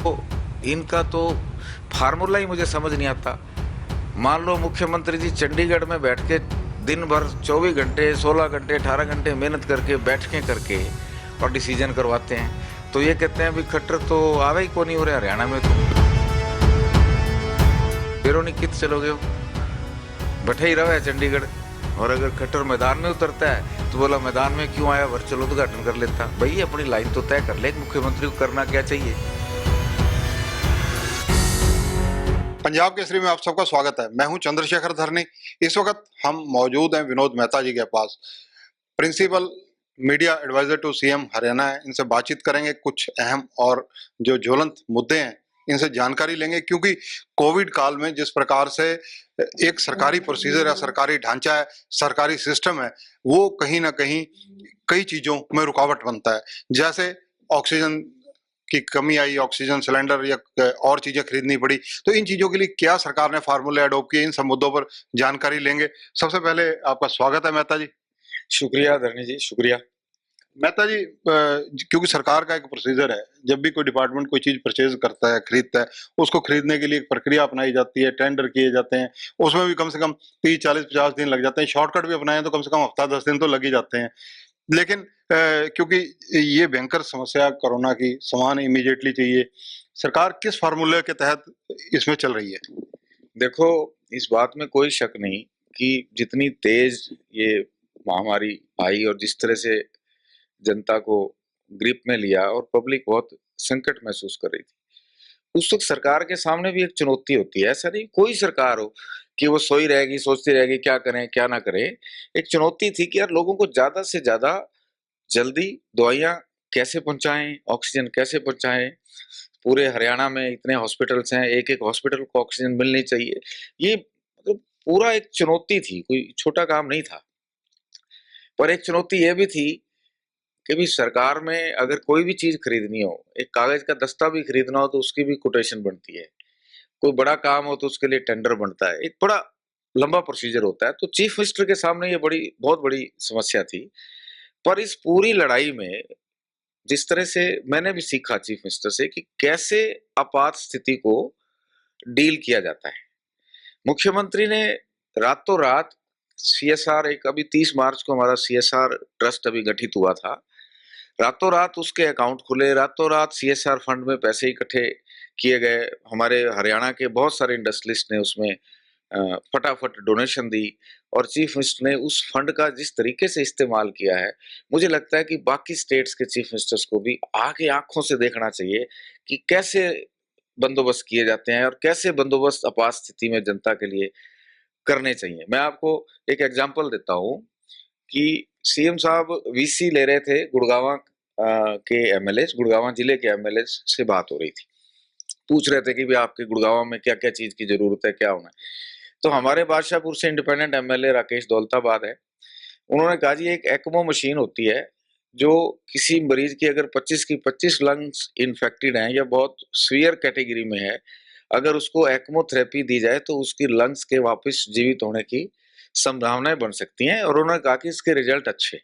तो इनका तो फार्मूला ही मुझे समझ नहीं आता। मान लो मुख्यमंत्री जी चंडीगढ़ में बैठ के दिन भर 24 घंटे 16 घंटे 18 घंटे मेहनत करके बैठकें करके और डिसीजन करवाते हैं, तो ये कहते हैं भी खट्टर तो आवे ही को नहीं हो रहा हरियाणा में, तो फिर कित चलोगे हो, बैठे ही रहो है चंडीगढ़। और अगर खट्टर मैदान में उतरता है तो बोला मैदान में क्यों आया, वर्चुअल उद्घाटन कर लेता। भाई अपनी लाइन तो तय कर ले, मुख्यमंत्री को करना क्या चाहिए। पंजाब केसरी में आप सबका स्वागत है। मैं हूं चंद्रशेखर धरनी। इस वक्त हम मौजूद हैं विनोद मेहता जी के पास, principal media advisor to CM Haryana है। इनसे बातचीत करेंगे, कुछ अहम और जो ज्वलंत मुद्दे हैं इनसे जानकारी लेंगे, क्योंकि कोविड काल में जिस प्रकार से एक सरकारी प्रोसीजर है, सरकारी ढांचा है, सरकारी सिस्टम है, वो कहीं ना कहीं कई चीजों में रुकावट बनता है। जैसे ऑक्सीजन की कमी आई, ऑक्सीजन सिलेंडर या और चीजें खरीदनी पड़ी, तो इन चीजों के लिए क्या सरकार ने फार्मूले अडॉप्ट किए, इन सब मुद्दों पर जानकारी लेंगे। सबसे पहले आपका स्वागत है मेहता जी। शुक्रिया धरनी जी, शुक्रिया। मेहता जी, क्योंकि सरकार का एक प्रोसीजर है, जब भी कोई डिपार्टमेंट कोई चीज परचेज करता है, खरीदता है, उसको खरीदने के लिए एक प्रक्रिया अपनाई जाती है, टेंडर किए जाते हैं, उसमें भी कम से कम 30 40 50 दिन लग जाते हैं। शॉर्टकट भी अपनाए तो कम से कम हफ्ता 10 दिन तो लग ही जाते हैं। लेकिन क्योंकि ये भयंकर समस्या कोरोना की समान इमीडिएटली चाहिए, सरकार किस फार्मूले के तहत इसमें चल रही है? देखो, इस बात में कोई शक नहीं कि जितनी तेज ये महामारी आई और जिस तरह से जनता को ग्रिप में लिया और पब्लिक बहुत संकट महसूस कर रही थी, उस वक्त सरकार के सामने भी एक चुनौती होती है। ऐसा नहीं कोई सरकार हो कि वो सोई रहेगी, सोचती रहेगी क्या करें क्या ना करें। एक चुनौती थी कि यार लोगों को ज्यादा से ज्यादा जल्दी दवाइयाँ कैसे पहुंचाएं, ऑक्सीजन कैसे पहुंचाएं। पूरे हरियाणा में इतने हॉस्पिटल्स हैं, एक एक हॉस्पिटल को ऑक्सीजन मिलनी चाहिए। ये मतलब पूरा एक चुनौती थी, कोई छोटा काम नहीं था। पर एक चुनौती ये भी थी कि भी सरकार में अगर कोई भी चीज खरीदनी हो, एक कागज का दस्ता भी खरीदना हो तो उसकी भी कोटेशन बनती है। कोई बड़ा काम हो तो उसके लिए टेंडर बनता है, एक बड़ा लंबा प्रोसीजर होता है। तो चीफ मिनिस्टर के सामने ये बहुत बड़ी समस्या थी। पर इस पूरी लड़ाई में जिस तरह से मैंने भी सीखा चीफ मिनिस्टर से कि कैसे आपात स्थिति को डील किया जाता है। मुख्यमंत्री ने रातों रात सीएसआर, एक अभी 30 मार्च को हमारा सीएसआर ट्रस्ट अभी गठित हुआ था, रातों रात उसके अकाउंट खुले, रातों रात सीएसआर फंड में पैसे इकट्ठे किए गए। हमारे हरियाणा के बहुत सारे इंडस्ट्रियलिस्ट ने उसमें फटाफट डोनेशन दी और चीफ मिनिस्टर ने उस फंड का जिस तरीके से इस्तेमाल किया है, मुझे लगता है कि बाकी स्टेट्स के चीफ मिनिस्टर्स को भी आगे आंखों से देखना चाहिए कि कैसे बंदोबस्त किए जाते हैं और कैसे बंदोबस्त आपात स्थिति में जनता के लिए करने चाहिए। मैं आपको एक एग्जांपल देता हूँ कि सीएम साहब वीसी ले रहे थे, गुड़गांव के एमएलए, गुड़गांव जिले के एमएलए से बात हो रही थी, पूछ रहे थे कि भी आपके गुड़गांव में क्या क्या चीज की जरूरत है, क्या होना है। तो हमारे बादशाहपुर से इंडिपेंडेंट एमएलए राकेश दौलताबाद है, उन्होंने कहा जी एक एक्मो मशीन होती है जो किसी मरीज की अगर 25 की 25 लंग्स इन्फेक्टेड हैं या बहुत सीवियर कैटेगरी में है, अगर उसको एक्मो थेरेपी दी जाए तो उसकी लंग्स के वापस जीवित होने की संभावनाएं बन सकती हैं। और उन्होंने कहा कि इसके रिजल्ट अच्छे,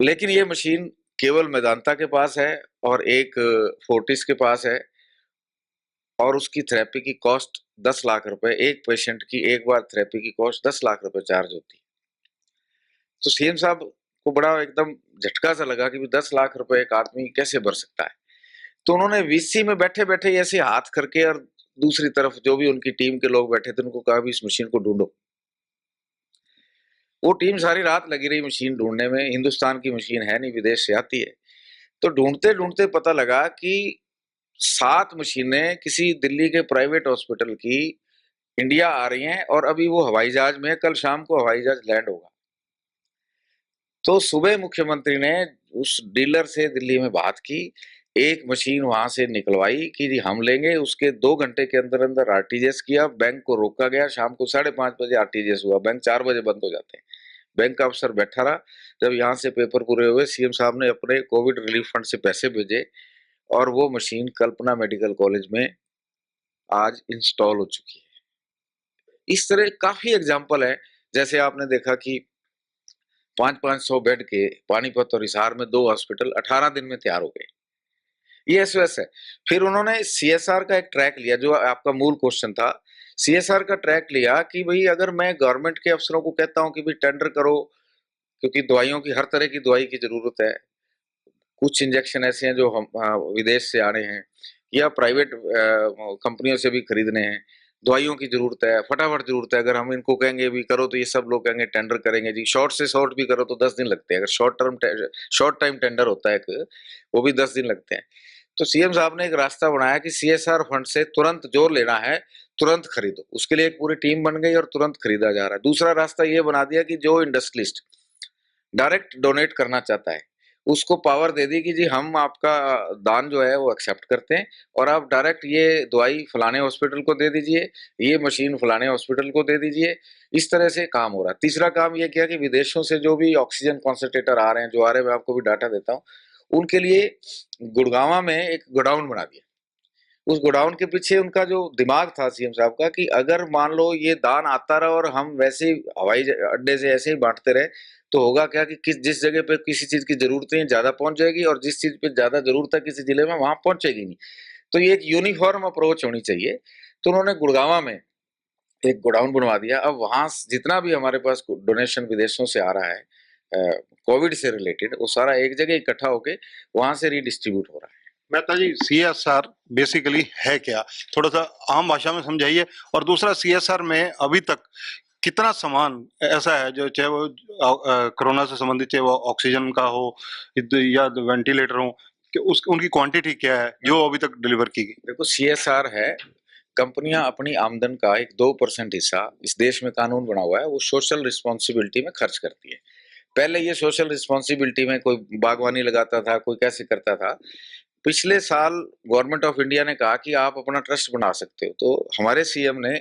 लेकिन ये मशीन केवल मेदांता के पास है और एक फोर्टिस के पास है और उसकी थेरेपी की कॉस्ट 10 लाख रुपए, एक पेशेंट की एक बार थेरेपी की कॉस्ट 10 लाख रुपए चार्ज होती है। तो सीएम साहब को बड़ा एकदम झटका सा लगा कि 10 लाख रुपए एक आदमी कैसे भर सकता है। तो उन्होंने वीसी में बैठे बैठे ऐसे हाथ करके और दूसरी तरफ जो भी उनकी टीम के लोग बैठे थे उनको कहा भी इस मशीन को ढूंढो। वो टीम सारी रात लगी रही मशीन ढूंढने में, हिंदुस्तान की मशीन है नहीं, विदेश से आती है। तो ढूंढते ढूंढते पता लगा कि 7 मशीनें किसी दिल्ली के प्राइवेट हॉस्पिटल की इंडिया आ रही हैं और अभी वो हवाई जहाज में है, कल शाम को हवाई जहाज लैंड होगा। तो सुबह मुख्यमंत्री ने उस डीलर से दिल्ली में बात की, एक मशीन वहां से निकलवाई कि जी हम लेंगे, उसके 2 घंटे के अंदर अंदर आरटीजीएस किया, बैंक को रोका गया, शाम को 5:30 बजे आरटीजीएस हुआ, बैंक 4 बजे बंद हो जाते हैं। बैंक का अफसर बैठा रहा, जब यहाँ से पेपर पूरे हुए सीएम साहब ने अपने कोविड रिलीफ फंड से पैसे भेजे और वो मशीन कल्पना मेडिकल कॉलेज में आज इंस्टॉल हो चुकी है। इस तरह काफी एग्जाम्पल है। जैसे आपने देखा कि 500-500 बेड के पानीपत और हिसार में 2 हॉस्पिटल 18 दिन में तैयार हो गए। ये एसओएस है। फिर उन्होंने सीएसआर का एक ट्रैक लिया, जो आपका मूल क्वेश्चन था। सीएसआर का ट्रैक लिया कि भाई अगर मैं गवर्नमेंट के अफसरों को कहता हूं कि भाई टेंडर करो, क्योंकि दवाइयों की, हर तरह की दवाई की जरूरत है, कुछ इंजेक्शन ऐसे हैं जो हम विदेश से आने हैं या प्राइवेट कंपनियों से भी खरीदने हैं, दवाइयों की जरूरत है, फटाफट जरूरत है। अगर हम इनको कहेंगे भी करो तो ये सब लोग कहेंगे टेंडर करेंगे जी, शॉर्ट से शॉर्ट भी करो तो 10 दिन लगते हैं। अगर शॉर्ट टाइम टेंडर होता है एक, वो भी 10 दिन लगते हैं। तो सीएम साहब ने एक रास्ता बनाया कि सीएसआर फंड से तुरंत जो लेना है तुरंत खरीदो। उसके लिए एक पूरी टीम बन गई और तुरंत खरीदा जा रहा है। दूसरा रास्ता ये बना दिया कि जो इंडस्ट्रियलिस्ट डायरेक्ट डोनेट करना चाहता है, उसको पावर दे दी कि जी हम आपका दान जो है वो एक्सेप्ट करते हैं और आप डायरेक्ट ये दवाई फलाने हॉस्पिटल को दे दीजिए, ये मशीन फलाने हॉस्पिटल को दे दीजिए। इस तरह से काम हो रहा है। तीसरा काम ये किया कि विदेशों से जो भी ऑक्सीजन कॉन्सेंट्रेटर आ रहे हैं, जो आ रहे हैं, मैं आपको भी डाटा देता हूँ, उनके लिए गुड़गांव में एक गोडाउन बना दिया। उस गोडाउन के पीछे उनका जो दिमाग था सीएम साहब का, कि अगर मान लो ये दान आता रहा और हम वैसे ही हवाई अड्डे से ऐसे ही बांटते रहे, तो होगा क्या कि जिस जगह पे किसी चीज की जरूरत नहीं ज्यादा पहुंच जाएगी, और जिस चीज पे ज्यादा जरूरत है किसी जिले में, वहां पहुंचेगी नहीं। तो ये एक यूनिफॉर्म अप्रोच होनी चाहिए। तो उन्होंने गुड़गांव में एक गोडाउन बनवा दिया। अब वहां जितना भी हमारे पास डोनेशन विदेशों से आ रहा है कोविड से रिलेटेड, वो सारा एक जगह इकट्ठा होके वहां से रिडिस्ट्रीब्यूट हो रहा है। मेहता जी, सीएसआर बेसिकली है क्या, थोड़ा सा आम भाषा में समझाइए। और दूसरा, सीएसआर में अभी तक कितना सामान ऐसा है जो, चाहे वो कोरोना से संबंधित, चाहे वो ऑक्सीजन का हो या वेंटिलेटर हो, कि उस उनकी क्वांटिटी क्या है जो अभी तक डिलीवर की गई? देखो, सीएसआर है, कंपनियां अपनी आमदन का एक 2% हिस्सा, इस देश में कानून बना हुआ है, वो सोशल रिस्पॉन्सिबिलिटी में खर्च करती है। पहले ये सोशल रिस्पॉन्सिबिलिटी में कोई बागवानी लगाता था, कोई कैसे करता था। पिछले साल गवर्नमेंट ऑफ इंडिया ने कहा कि आप अपना ट्रस्ट बना सकते हो, तो हमारे सीएम ने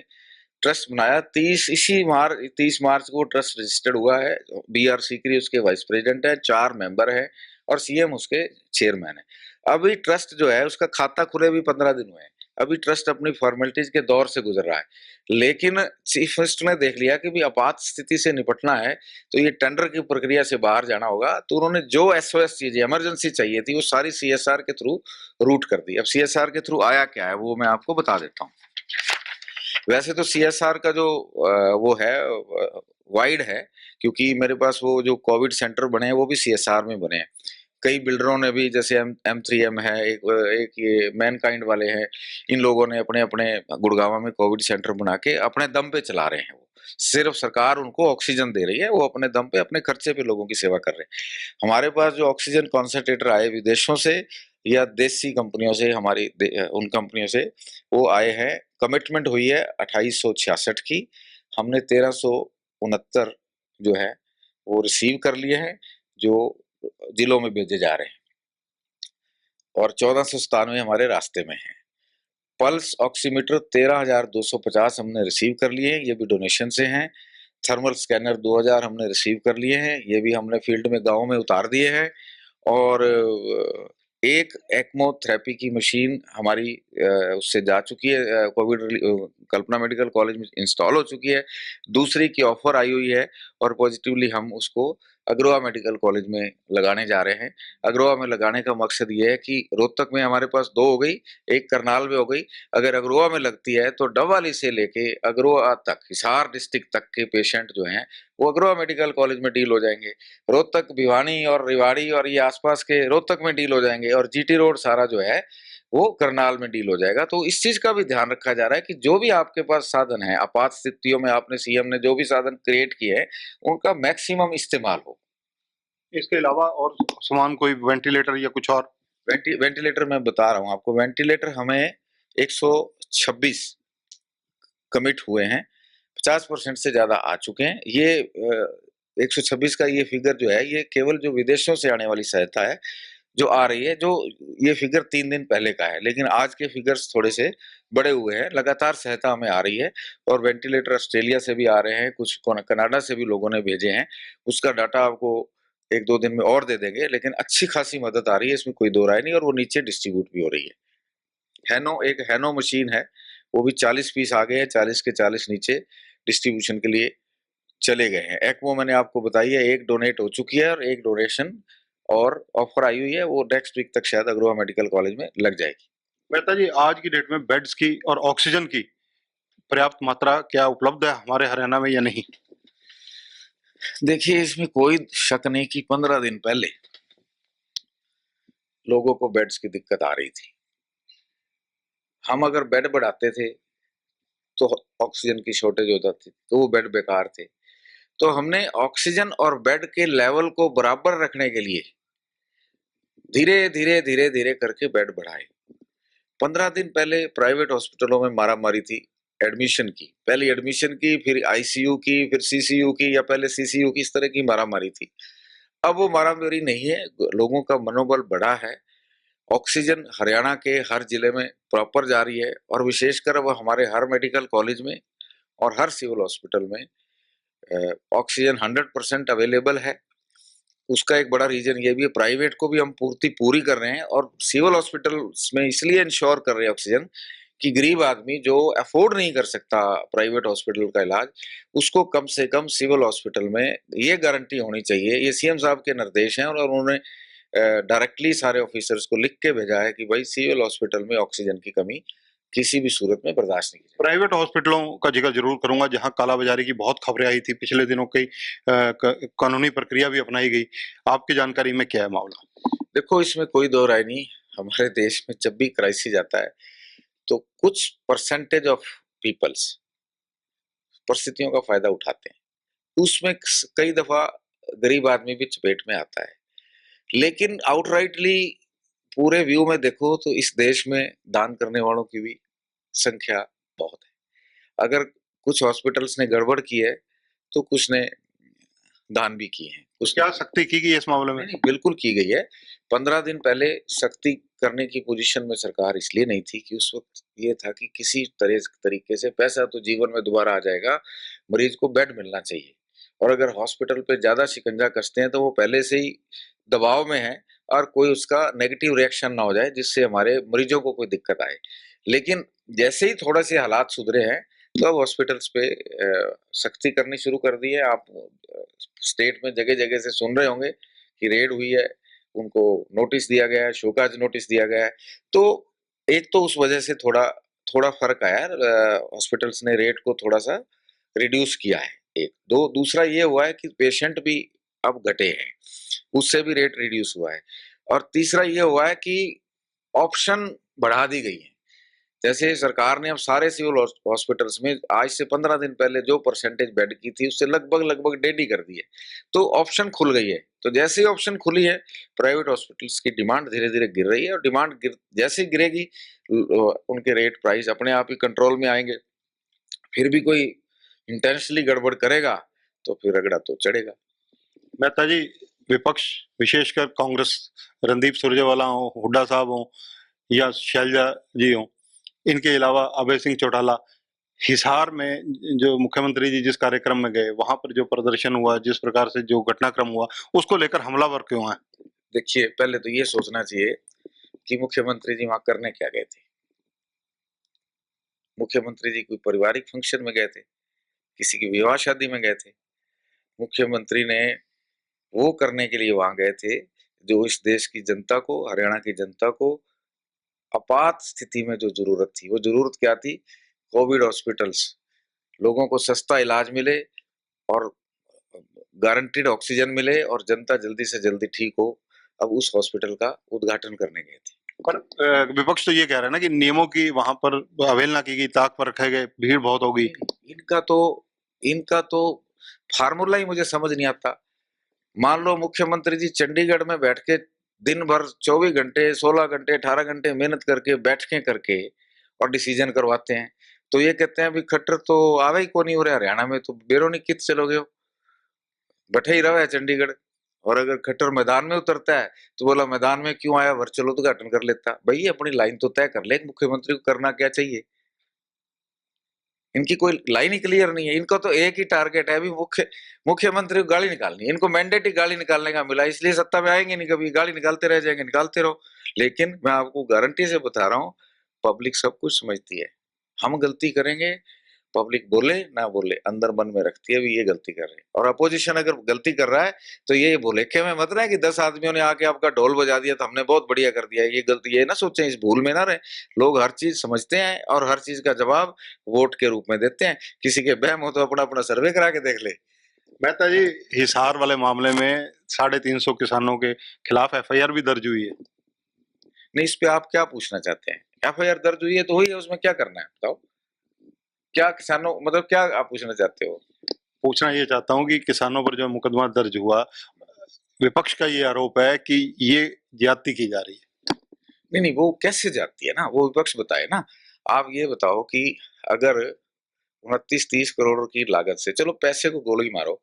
ट्रस्ट बनाया। 30 मार्च को ट्रस्ट रजिस्टर्ड हुआ है। BR सीकरी उसके वाइस प्रेसिडेंट है, 4 मेंबर है और सीएम उसके चेयरमैन है। अभी ट्रस्ट जो है उसका खाता खुले भी 15 दिन हुए हैं। अभी ट्रस्ट अपनी फॉर्मेलिटीज के दौर से गुजर रहा है, लेकिन चीफ मिनिस्टर ने देख लिया कि भी आपात स्थिति से निपटना है तो ये टेंडर की प्रक्रिया से बाहर जाना होगा। तो उन्होंने जो एसओएस चीजें इमरजेंसी चाहिए थी वो सारी सीएसआर के थ्रू रूट कर दी। अब सीएसआर के थ्रू आया क्या है वो मैं आपको बता देता हूँ। वैसे तो सीएसआर का जो वो है वाइड है, क्योंकि मेरे पास वो जो कोविड सेंटर बने हैं वो भी सीएसआर में बने हैं। कई बिल्डरों ने भी, जैसे M3M है, एक ये मैनकाइंड वाले हैं, इन लोगों ने अपने अपने गुड़गांव में कोविड सेंटर बना के अपने दम पे चला रहे हैं। वो सिर्फ सरकार उनको ऑक्सीजन दे रही है, वो अपने दम पे अपने खर्चे पे लोगों की सेवा कर रहे हैं। हमारे पास जो ऑक्सीजन कॉन्सेंट्रेटर आए विदेशों से या देसी कंपनियों से, उन कंपनियों से वो आए हैं, कमिटमेंट हुई है 2866 की। हमने 1369 जो है वो रिसीव कर लिए हैं, जो जिलों में भेजे जा रहे हैं, और 1497 हमारे रास्ते में हैं। पल्स ऑक्सीमीटर 13,250 हमने रिसीव कर लिए हैं, ये भी डोनेशन से हैं। थर्मल स्कैनर 2000 हमने रिसीव कर लिए हैं, ये भी हमने फील्ड में गाँव में उतार दिए हैं। और एक एक्मो थेरेपी की मशीन हमारी उससे जा चुकी है, कल्पना मेडिकल कॉलेज में इंस्टॉल हो चुकी है। दूसरी की ऑफर आई हुई है और पॉजिटिवली हम उसको अग्रवा मेडिकल कॉलेज में लगाने जा रहे हैं। अग्रवा में लगाने का मकसद ये है कि रोहतक में हमारे पास 2 हो गई, एक करनाल में हो गई, अगर अग्रवा में लगती है तो डबवाली से लेके अग्रवा तक, हिसार डिस्ट्रिक्ट तक के पेशेंट जो हैं वो अग्रवा मेडिकल कॉलेज में डील हो जाएंगे। रोहतक, भिवानी और रेवाड़ी और ये आसपास के रोहतक में डील हो जाएंगे, और जीटी रोड सारा जो है वो करनाल में डील हो जाएगा। तो इस चीज का भी ध्यान रखा जा रहा है कि जो भी आपके पास साधन है, आपात स्थितियों में आपने, सीएम ने जो भी साधन क्रिएट किए हैं उनका मैक्सिमम इस्तेमाल हो। इसके अलावा और सामान, कोई वेंटिलेटर या कुछ और? वेंटिलेटर मैं बता रहा हूँ आपको। वेंटिलेटर हमें 126 कमिट हुए हैं, 50% से ज्यादा आ चुके हैं। ये 126 का ये फिगर जो है, ये केवल जो विदेशों से आने वाली सहायता है जो आ रही है, जो ये फिगर 3 दिन पहले का है, लेकिन आज के फिगर्स थोड़े से बड़े हुए हैं। लगातार सहायता हमें आ रही है, और वेंटिलेटर ऑस्ट्रेलिया से भी आ रहे हैं, कुछ कनाडा से भी लोगों ने भेजे हैं। उसका डाटा आपको 1-2 दिन में और दे देंगे, लेकिन अच्छी खासी मदद आ रही है, इसमें कोई दो राय नहीं, और वो नीचे डिस्ट्रीब्यूट भी हो रही है। एक हैनो मशीन है, वो भी 40 पीस आ गए हैं, 40 के 40 नीचे डिस्ट्रीब्यूशन के लिए चले गए हैं। एक्मो मैंने आपको बताई है, एक डोनेट हो चुकी है और एक डोनेशन और ऑफर आई हुई है, वो नेक्स्ट वीक तक शायद अग्रवा मेडिकल कॉलेज में लग जाएगी। मेहता जी, आज की डेट में बेड्स की और ऑक्सीजन की पर्याप्त मात्रा क्या उपलब्ध है हमारे हरियाणा में या नहीं? देखिए, इसमें कोई शक नहीं कि 15 दिन पहले लोगों को बेड्स की दिक्कत आ रही थी। हम अगर बेड बढ़ाते थे तो ऑक्सीजन की शॉर्टेज हो जाती, तो वो बेड बेकार थे। तो हमने ऑक्सीजन और बेड के लेवल को बराबर रखने के लिए धीरे धीरे धीरे धीरे करके बेड बढ़ाए। 15 दिन पहले प्राइवेट हॉस्पिटलों में मारामारी थी एडमिशन की, पहले एडमिशन की, फिर आईसीयू की, फिर सीसीयू की, या पहले सीसीयू की, इस तरह की मारामारी थी। अब वो मारामारी नहीं है, लोगों का मनोबल बढ़ा है। ऑक्सीजन हरियाणा के हर जिले में प्रॉपर जा रही है, और विशेषकर अब हमारे हर मेडिकल कॉलेज में और हर सिविल हॉस्पिटल में ऑक्सीजन 100% अवेलेबल है। उसका एक बड़ा रीजन ये भी है, प्राइवेट को भी हम पूर्ति पूरी कर रहे हैं, और सिविल हॉस्पिटल्स में इसलिए इंश्योर कर रहे हैं ऑक्सीजन कि गरीब आदमी जो अफोर्ड नहीं कर सकता प्राइवेट हॉस्पिटल का इलाज, उसको कम से कम सिविल हॉस्पिटल में ये गारंटी होनी चाहिए। ये सीएम साहब के निर्देश हैं, और उन्होंने डायरेक्टली सारे ऑफिसर्स को लिख के भेजा है कि भाई सिविल हॉस्पिटल में ऑक्सीजन की कमी किसी भी सूरत में बर्दाश्त नहीं की जाएगी। प्राइवेट हॉस्पिटलों का जिक्र जरूर करूंगा, जहां कालाबाजारी की बहुत खबरें आई थी पिछले दिनों, कई कानूनी प्रक्रिया भी अपनाई गई। आपकी जानकारी में क्या है मामला? देखो, इसमें कोई दो राय नहीं। हमारे देश में जब भी क्राइसिस आता है तो कुछ परसेंटेज ऑफ पीपल्स परिस्थितियों का फायदा उठाते हैं। उसमें कई दफा गरीब आदमी भी चपेट में आता है, लेकिन आउटराइटली पूरे व्यू में देखो तो इस देश में दान करने वालों की भी संख्या बहुत है। अगर कुछ हॉस्पिटल्स ने गड़बड़ की है तो कुछ ने दान भी किए हैं, कुछ क्या सख्ती की गई इस मामले में? नहीं, बिल्कुल की गई है। 15 दिन पहले सख्ती करने की पोजीशन में सरकार इसलिए नहीं थी कि उस वक्त ये था कि किसी तरीके से पैसा तो जीवन में दोबारा आ जाएगा, मरीज को बेड मिलना चाहिए। और अगर हॉस्पिटल पे ज्यादा शिकंजा कसते हैं तो वो पहले से ही दबाव में है, और कोई उसका नेगेटिव रिएक्शन ना हो जाए जिससे हमारे मरीजों को कोई दिक्कत आए। लेकिन जैसे ही थोड़ा से हालात सुधरे हैं तो अब हॉस्पिटल्स पे सख्ती करनी शुरू कर दी है। आप स्टेट में जगह जगह से सुन रहे होंगे कि रेड हुई है, उनको नोटिस दिया गया है, शोकाज नोटिस दिया गया है। तो एक तो उस वजह से थोड़ा थोड़ा फर्क आया है, हॉस्पिटल्स ने रेट को थोड़ा सा रिड्यूस किया है। एक दो दूसरा ये हुआ है कि पेशेंट भी अब घटे हैं, उससे भी रेट रिड्यूस हुआ है। और तीसरा ये हुआ है कि ऑप्शन बढ़ा दी गई है। जैसे सरकार ने अब सारे सिविल हॉस्पिटल्स में आज से 15 दिन पहले जो परसेंटेज बेड की थी उससे लगभग लगभग 1.5 ही कर दी है। तो ऑप्शन खुल गई है। तो जैसे ही ऑप्शन खुली है, प्राइवेट हॉस्पिटल्स की डिमांड धीरे धीरे गिर रही है, और डिमांड जैसे ही गिरेगी उनके रेट प्राइस अपने आप ही कंट्रोल में आएंगे। फिर भी कोई इंटेंशनली गड़बड़ करेगा तो फिर रगड़ा तो चढ़ेगा। मेहता जी, विपक्ष विशेषकर कांग्रेस, रणदीप सुरजेवाला हो, हुड्डा साहब हो या शैलजा जी हो, इनके अलावा अभय सिंह चौटाला, हिसार में जो मुख्यमंत्री जी जिस कार्यक्रम में गए वहां पर जो प्रदर्शन हुआ, जिस प्रकार से जो घटनाक्रम हुआ, उसको लेकर हमलावर क्यों है? देखिए, पहले तो ये सोचना चाहिए कि मुख्यमंत्री जी वहां करने क्या गए थे। मुख्यमंत्री जी कोई पारिवारिक फंक्शन में गए थे, किसी की विवाह शादी में गए थे? मुख्यमंत्री ने वो करने के लिए वहां गए थे जो इस देश की जनता को, हरियाणा की जनता को आपात स्थिति में जो जरूरत थी। वो जरूरत क्या थी? कोविड हॉस्पिटल्स, लोगों को सस्ता इलाज मिले और गारंटीड ऑक्सीजन मिले और जनता जल्दी से जल्दी ठीक हो। अब उस हॉस्पिटल का उद्घाटन करने गए थे। पर विपक्ष तो ये कह रहा है ना कि नियमों की वहां पर अवहेलना की गई, ताक पर रखे गए, भीड़ बहुत हो गई। इनका तो फार्मूला ही मुझे समझ नहीं आता। मान लो मुख्यमंत्री जी चंडीगढ़ में बैठ के दिन भर 24 घंटे, 16 घंटे, 18 घंटे मेहनत करके बैठकें करके और डिसीजन करवाते हैं, तो ये कहते हैं अभी खट्टर तो आवे ही को नहीं हो रहा हरियाणा में, तो बेरोनी कित चलोगे हो, बैठे ही रहो है चंडीगढ़। और अगर खट्टर मैदान में उतरता है तो बोला मैदान में क्यों आया, वर्चुअल उद्घाटन कर लेता। भाई अपनी लाइन तो तय कर ले, मुख्यमंत्री को करना क्या चाहिए। इनकी कोई लाइन ही क्लियर नहीं है। इनको तो एक ही टारगेट है, अभी मुख्यमंत्री को गाली निकालनी है। इनको मैंडेट ही गाली निकालने का मिला, इसलिए सत्ता में आएंगे नहीं, कभी गाली निकालते रह जाएंगे, निकालते रहो। लेकिन मैं आपको गारंटी से बता रहा हूँ, पब्लिक सब कुछ समझती है। हम गलती करेंगे, पब्लिक बोले ना बोले अंदर मन में रखती है भी ये गलती कर रहे हैं। और अपोजिशन अगर गलती कर रहा है तो ये भुलेखे में मत रहे कि 10 आदमियों ने आके आपका ढोल बजा दिया तो हमने बहुत बढ़िया कर दिया। ये गलती ये ना सोचें, इस भूल में ना रहे। लोग हर चीज समझते हैं और हर चीज का जवाब वोट के रूप में देते हैं। किसी के बहम हो तो अपना अपना सर्वे करा के देख ले। मेहता जी, हिसार वाले मामले में 350 किसानों के खिलाफ एफआईआर भी दर्ज हुई है। नहीं, इस पे आप क्या पूछना चाहते हैं? एफआईआर दर्ज हुई है तो हुई है, उसमें क्या करना है बताओ? क्या किसानों मतलब क्या आप पूछना चाहते हो? पूछना ये चाहता हूँ कि किसानों पर जो मुकदमा दर्ज हुआ, विपक्ष का ये आरोप है कि ये ज्यादती की जा रही है। नहीं नहीं, वो कैसे जाती है ना, वो विपक्ष बताए ना। आप ये बताओ कि अगर 29-30 करोड़ की लागत से, चलो पैसे को गोली मारो,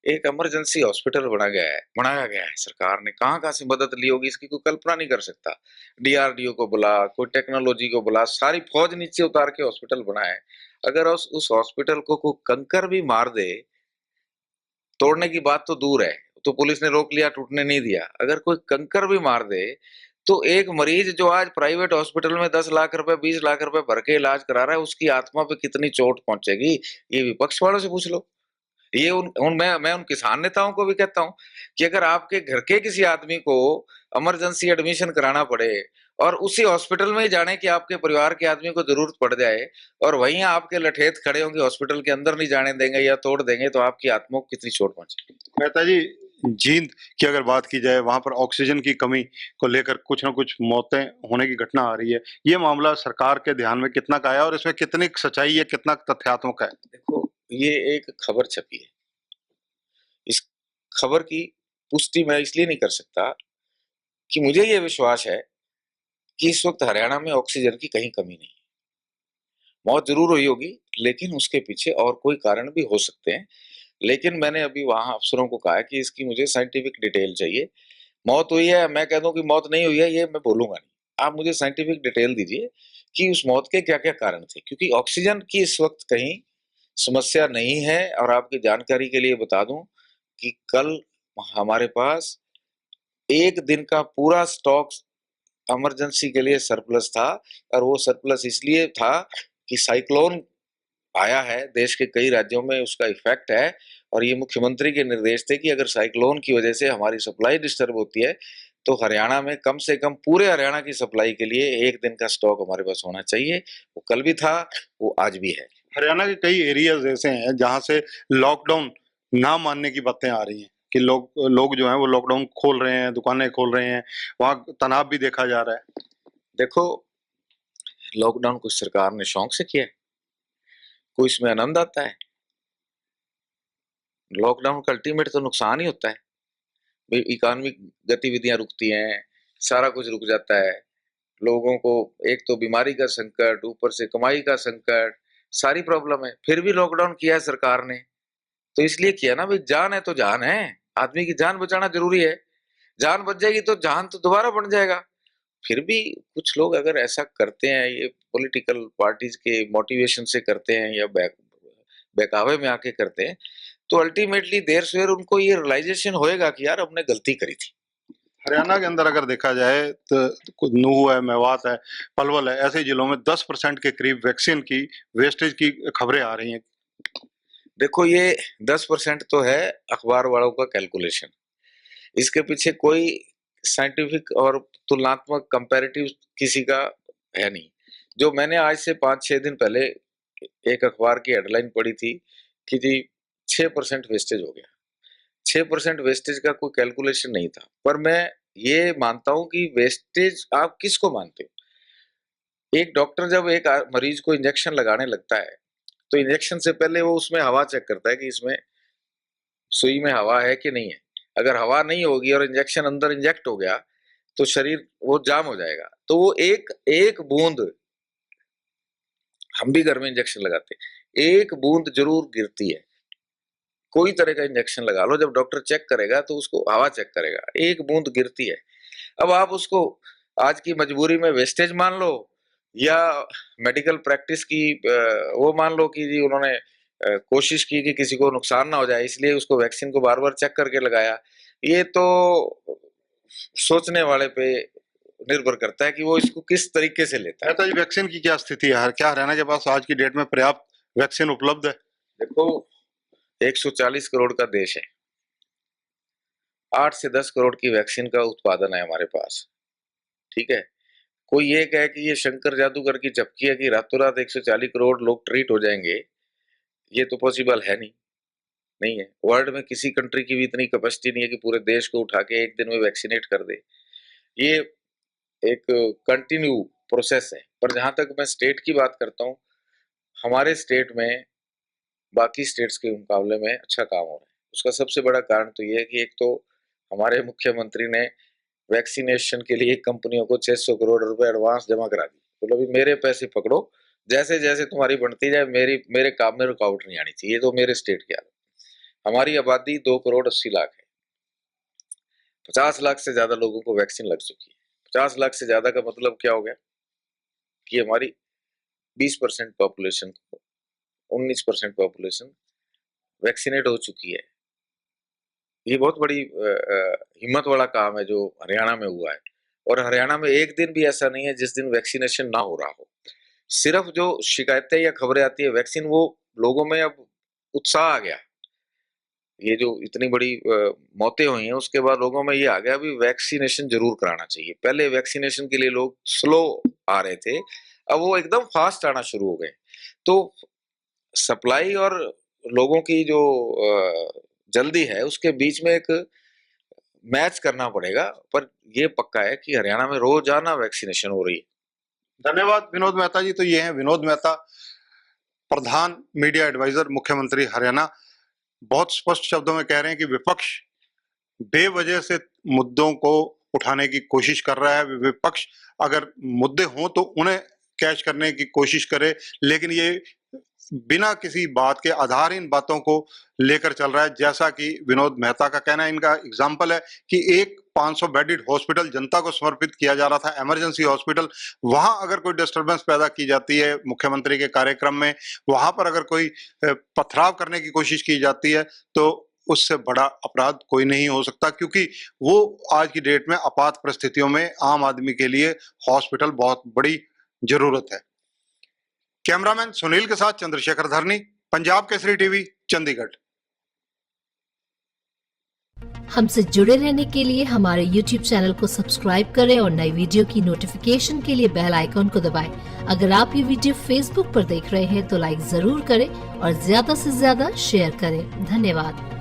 एक इमरजेंसी हॉस्पिटल बनाया गया है सरकार ने, कहाँ कहाँ से मदद ली होगी इसकी कोई कल्पना नहीं कर सकता। डीआरडीओ को बुला, कोई टेक्नोलॉजी को बुला, सारी फौज नीचे उतार के हॉस्पिटल बनाया है। अगर उस हॉस्पिटल को कोई कंकर भी मार दे, तोड़ने की बात तो दूर है, तो पुलिस ने रोक लिया, टूटने नहीं दिया। अगर कोई कंकर भी मार दे तो एक मरीज जो आज प्राइवेट हॉस्पिटल में 10 लाख रुपए 20 लाख रुपए भर के इलाज करा रहा है, उसकी आत्मा पे कितनी चोट पहुंचेगी, ये विपक्ष वालों से पूछ लो। ये मैं उन किसान नेताओं को भी कहता हूं कि अगर आपके घर के किसी आदमी को इमरजेंसी एडमिशन कराना पड़े और उसी हॉस्पिटल में ही जाने कि आपके परिवार के आदमी को जरूरत पड़ जाए और वहीं आपके लठेत खड़े होंगे, हॉस्पिटल के अंदर नहीं जाने देंगे या तोड़ देंगे, तो आपकी आत्मा को कितनी चोट पहुंचेगी। मेहता जी, जींद की अगर बात की जाए, वहां पर ऑक्सीजन की कमी को लेकर कुछ ना कुछ मौतें होने की घटना आ रही है। ये मामला सरकार के ध्यान में कितना का आया और इसमें कितनी सच्चाई है, कितना तथ्यात्मक है? देखो, ये एक खबर छपी है, इस खबर की पुष्टि मैं इसलिए नहीं कर सकता कि मुझे ये विश्वास है कि इस वक्त हरियाणा में ऑक्सीजन की कहीं कमी नहीं है। मौत जरूर हुई होगी, लेकिन उसके पीछे और कोई कारण भी हो सकते हैं। लेकिन मैंने अभी वहां अफसरों को कहा है कि इसकी मुझे साइंटिफिक डिटेल चाहिए। मौत हुई है, मैं कह दूं कि मौत नहीं हुई है, ये मैं बोलूंगा नहीं। आप मुझे साइंटिफिक डिटेल दीजिए कि उस मौत के क्या क्या कारण थे, क्योंकि ऑक्सीजन की इस वक्त कहीं समस्या नहीं है। और आपकी जानकारी के लिए बता दूं कि कल हमारे पास एक दिन का पूरा स्टॉक इमरजेंसी के लिए सरप्लस था। और वो सरप्लस इसलिए था कि साइक्लोन आया है, देश के कई राज्यों में उसका इफेक्ट है। और ये मुख्यमंत्री के निर्देश थे कि अगर साइक्लोन की वजह से हमारी सप्लाई डिस्टर्ब होती है तो हरियाणा में कम से कम पूरे हरियाणा की सप्लाई के लिए एक दिन का स्टॉक हमारे पास होना चाहिए। वो कल भी था, वो आज भी है। हरियाणा के कई एरियाज ऐसे हैं जहां से लॉकडाउन ना मानने की बातें आ रही हैं कि लोग लोग जो हैं वो लॉकडाउन खोल रहे हैं, दुकानें खोल रहे हैं, वहां तनाव भी देखा जा रहा है। देखो, लॉकडाउन कुछ सरकार ने शौक से किया है, कोई इसमें आनंद आता है? लॉकडाउन का अल्टीमेट तो नुकसान ही होता है। इकोनॉमिक गतिविधियां रुकती हैं, सारा कुछ रुक जाता है। लोगों को एक तो बीमारी का संकट, ऊपर से कमाई का संकट, सारी प्रॉब्लम है। फिर भी लॉकडाउन किया है सरकार ने, तो इसलिए किया ना भाई, जान है तो जान है। आदमी की जान बचाना जरूरी है। जान बच जाएगी तो जहान तो दोबारा बन जाएगा। फिर भी कुछ लोग अगर ऐसा करते हैं, ये पॉलिटिकल पार्टीज के मोटिवेशन से करते हैं या बहकावे में आके करते हैं, तो अल्टीमेटली देर सवेर उनको ये रियलाइजेशन होएगा कि यार हमने गलती करी थी। हरियाणा के अंदर अगर देखा जाए तो नूह है, मेवात है, पलवल है, ऐसे जिलों में 10% के करीब वैक्सीन की वेस्टेज की खबरें आ रही हैं। देखो, ये 10% तो है अखबार वालों का कैलकुलेशन, इसके पीछे कोई साइंटिफिक और तुलनात्मक कंपैरेटिव किसी का है नहीं। जो मैंने आज से 5-6 दिन पहले एक अखबार की हेडलाइन पढ़ी थी कि जी 6% वेस्टेज हो गया। 6% वेस्टेज का कोई कैलकुलेशन नहीं था। पर मैं ये मानता हूं कि वेस्टेज आप किसको मानते हो? एक डॉक्टर जब एक मरीज को इंजेक्शन लगाने लगता है तो इंजेक्शन से पहले वो उसमें हवा चेक करता है कि इसमें सुई में हवा है कि नहीं है। अगर हवा नहीं होगी और इंजेक्शन अंदर इंजेक्ट हो गया तो शरीर वो जाम हो जाएगा। तो वो एक एक बूंद, हम भी घर में इंजेक्शन लगाते हैं, एक बूंद जरूर गिरती है। कोई तरह का इंजेक्शन लगा लो, जब डॉक्टर चेक करेगा तो उसको हवा चेक करेगा, एक बूंद गिरती है। अब आप उसको आज की मजबूरी में वेस्टेज मान लो या मेडिकल प्रैक्टिस की वो मान लो कि जी उन्होंने कोशिश की कि किसी को नुकसान ना हो जाए, इसलिए उसको वैक्सीन को बार बार चेक करके लगाया। ये तो सोचने वाले पे निर्भर करता है कि वो इसको किस तरीके से लेता है। मेहता जी, वैक्सीन की क्या स्थिति है? क्या हरियाणा के पास आज की डेट में पर्याप्त वैक्सीन उपलब्ध है? देखो, 140 करोड़ का देश है, 8 से 10 करोड़ की वैक्सीन का उत्पादन है हमारे पास, ठीक है। कोई ये कहे कि ये शंकर जादूगर की झपकी है कि रातों रात 140 करोड़ लोग ट्रीट हो जाएंगे, ये तो पॉसिबल है नहीं है। वर्ल्ड में किसी कंट्री की भी इतनी कैपेसिटी नहीं है कि पूरे देश को उठा के एक दिन में वैक्सीनेट कर दे। ये एक कंटिन्यू प्रोसेस है। पर जहां तक मैं स्टेट की बात करता हूँ, हमारे स्टेट में बाकी स्टेट्स के मुकाबले में अच्छा काम हो रहा है। उसका सबसे बड़ा कारण तो ये है कि एक तो हमारे मुख्यमंत्री ने वैक्सीनेशन के लिए कंपनियों को 600 करोड़ रुपए एडवांस जमा करा दी। तो अभी मेरे पैसे पकड़ो, जैसे जैसे तुम्हारी बढ़ती जाए, मेरे काम में रुकावट नहीं आनी चाहिए। तो मेरे स्टेट की हालत, हमारी आबादी 2 करोड़ 80 लाख है, 50 लाख से ज्यादा लोगों को वैक्सीन लग चुकी है। 50 लाख से ज्यादा का मतलब क्या हो गया कि हमारी 20% पॉपुलेशन, 19% पॉपुलेशन वैक्सीनेट हो चुकी है। ये बहुत बड़ी हिम्मत वाला काम है जो हरियाणा में हुआ है। और हरियाणा में एक दिन भी ऐसा नहीं है जिस दिन वैक्सीनेशन ना हो रहा हो। सिर्फ जो शिकायतें या खबरें आती है वैक्सीन, वो लोगों में अब उत्साह आ गया। ये जो इतनी बड़ी मौतें हुई हैं, उसके बाद लोगों में ये आ गया भी वैक्सीनेशन जरूर कराना चाहिए। पहले वैक्सीनेशन के लिए लोग स्लो आ रहे थे, अब वो एकदम फास्ट आना शुरू हो गए। तो सप्लाई और लोगों की जो जल्दी है, उसके बीच में एक मैच करना पड़ेगा। पर ये पक्का है कि हरियाणा में रोजाना वैक्सीनेशन हो रही है। धन्यवाद विनोद मेहता जी। तो ये हैं विनोद मेहता, प्रधान मीडिया एडवाइजर, मुख्यमंत्री हरियाणा। बहुत स्पष्ट शब्दों में कह रहे हैं कि विपक्ष बेवजह से मुद्दों को उठाने की कोशिश कर रहा है। विपक्ष अगर मुद्दे हों तो उन्हें कैच करने की कोशिश करे, लेकिन ये बिना किसी बात के आधारहीन बातों को लेकर चल रहा है। जैसा कि विनोद मेहता का कहना है, इनका एग्जाम्पल है कि एक 500 बेडेड हॉस्पिटल जनता को समर्पित किया जा रहा था, इमरजेंसी हॉस्पिटल। वहां अगर कोई डिस्टरबेंस पैदा की जाती है मुख्यमंत्री के कार्यक्रम में, वहां पर अगर कोई पथराव करने की कोशिश की जाती है, तो उससे बड़ा अपराध कोई नहीं हो सकता, क्योंकि वो आज की डेट में आपात परिस्थितियों में आम आदमी के लिए हॉस्पिटल बहुत बड़ी जरूरत है। कैमरामैन सुनील के साथ चंद्रशेखर धरनी, पंजाब केसरी टीवी, चंडीगढ़। हमसे जुड़े रहने के लिए हमारे YouTube चैनल को सब्सक्राइब करें और नई वीडियो की नोटिफिकेशन के लिए बेल आइकॉन को दबाएं। अगर आप ये वीडियो Facebook पर देख रहे हैं तो लाइक जरूर करें और ज्यादा से ज्यादा शेयर करें। धन्यवाद।